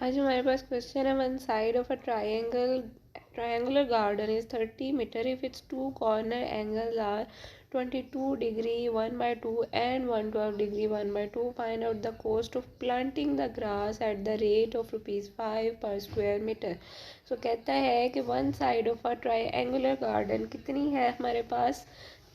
आज हमारे पास क्वेश्चन है one side of a triangular garden is 30 meter if its two corner angles are 22 degree 1 by 2 and 112 degree 1 by 2. Find out the cost of planting the grass at the rate of rupees 5 per square meter. So कहता है कि one side of a triangular garden कितनी है हमारे पास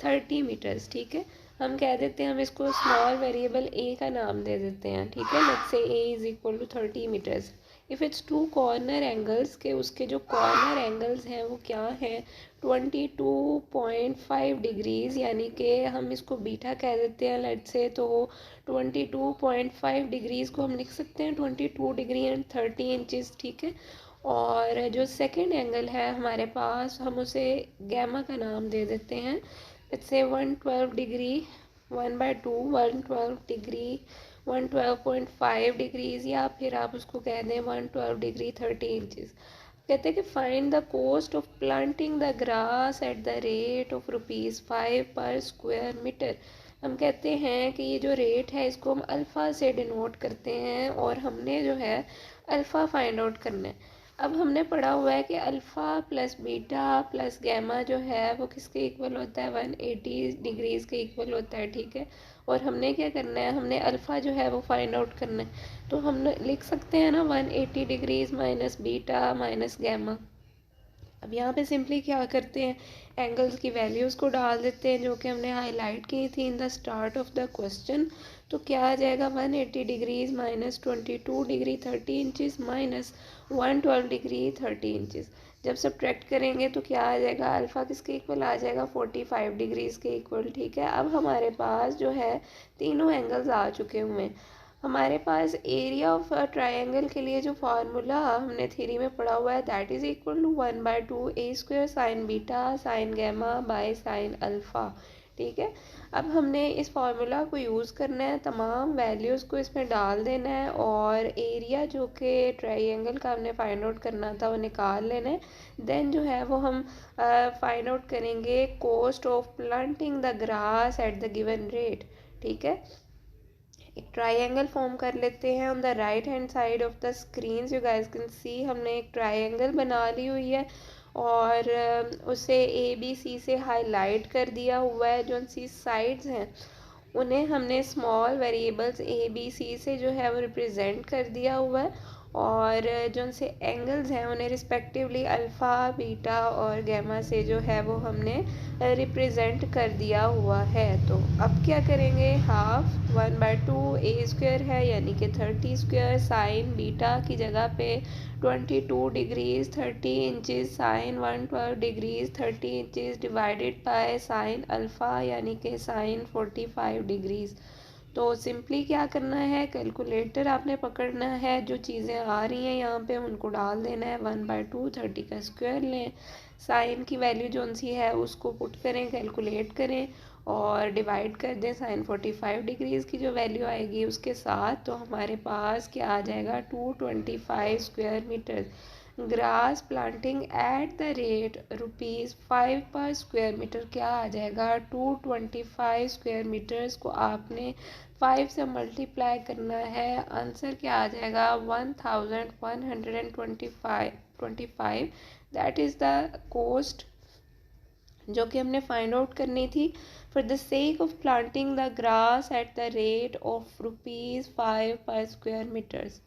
30 metres. ठीक है, हम कह देते हैं, हम इसको स्मॉल वेरिएबल ए का नाम दे देते हैं. ठीक है, let's say a is equal to 30 meters. If it's two corner angles के उसके जो कॉर्नर एंगल्स हैं वो क्या हैं 22.5 डिग्रीज, यानी कि हम इसको बीटा कह देते हैं लेट्स से. तो 22.5 डिग्रीज को हम लिख सकते हैं 22 डिग्री एंड 30 इंचज़. ठीक है, और जो सेकंड एंगल है हमारे पास हम उसे गैमा का नाम दे देते हैं. Let's say 112 degree 1 bye 2 112 degree 112.5 degrees, या फिर आप उसको कह दें 112 डिग्री 30 इंचज़. कहते हैं कि find the cost of planting the grass eight the rate of rupees 5 per square metre. हम कहते हैं कि ये जो रेट है इसको हम अल्फ़ा से डिनोट करते हैं और हमने जो है अल्फ़ा फाइंड आउट करना है. अब हमने पढ़ा हुआ है कि alpha plus beta plus gamma जो है वो किसके इक्वल होता है 180 डिग्रीज़ के इक्वल होता है. ठीक है, और हमने क्या करना है, हमने अल्फ़ा जो है वो फाइंड आउट करना है. तो हम लिख सकते हैं ना 180 degrees minus beta minus gamma. अब यहाँ पे सिंपली क्या करते हैं, एंगल्स की वैल्यूज़ को डाल देते हैं जो कि हमने हाईलाइट की थी in the start of the question. तो क्या आ जाएगा 180 degrees minus 22 degree 30 inches minus 112 degree 30 inches. जब सब्ट्रैक्ट करेंगे तो क्या आ जाएगा, अल्फ़ा किसके इक्वल आ जाएगा 45 डिग्रीज़ के इक्वल. ठीक है, अब हमारे पास जो है तीनों एंगल्स आ चुके हुए हैं. हमारे पास एरिया ऑफ ट्रायंगल के लिए जो फार्मूला हमने थ्योरी में पढ़ा हुआ है that is equal to 1/2 a square sine beta sine gamma by sine alpha. ठीक है, अब हमने इस फार्मूला को यूज़ करना है, तमाम वैल्यूज़ को इसमें डाल देना है और एरिया जो कि ट्रायंगल का हमने फाइंड आउट करना था वो निकाल लेना है. देन जो है वो हम फाइंड आउट करेंगे cost of planting the grass at the given rate. ठीक है, एक ट्रायंगल फॉर्म कर लेते हैं on the right hand side of the screen. You guys can see हमने एक ट्रायंगल बना ली हुई है और उसे ए बी सी से हाईलाइट कर दिया हुआ है. जो सी साइड्स हैं उन्हें हमने small variables a b c से जो है वो रिप्रेजेंट कर दिया हुआ है और जो उनसे एंगल्स हैं उन्हें रिस्पेक्टिवली अल्फ़ा बीटा और गैमा से जो है वो हमने रिप्रेजेंट कर दिया हुआ है. तो अब क्या करेंगे, हाफ 1/2 ए स्क्वायर है यानी कि 30 स्क्वायर साइन बीटा की जगह पे 22 degrees 30 inches sine 112 degrees 30 inches divided by sine alpha यानी कि साइन 45 डिग्रीज़. तो सिंपली क्या करना है, कैलकुलेटर आपने पकड़ना है, जो चीज़ें आ रही हैं यहाँ पे उनको डाल देना है. 1/2 30 का स्क्वायर लें, साइन की वैल्यू जो सी है उसको पुट करें, कैलकुलेट करें और डिवाइड कर दें साइन 45 डिग्रीज़ की जो वैल्यू आएगी उसके साथ. तो हमारे पास क्या आ जाएगा 225 square meter. Grass planting at the rate rupees 5 per square metre क्या आ जाएगा 225 स्क्वायर मीटर्स को आपने 5 से मल्टीप्लाई करना है. आंसर क्या आ जाएगा 1125 दैट इज़ द कॉस्ट जो कि हमने फाइंड आउट करनी थी for the sake of planting the grass eight the rate of rupees 5 per square metres.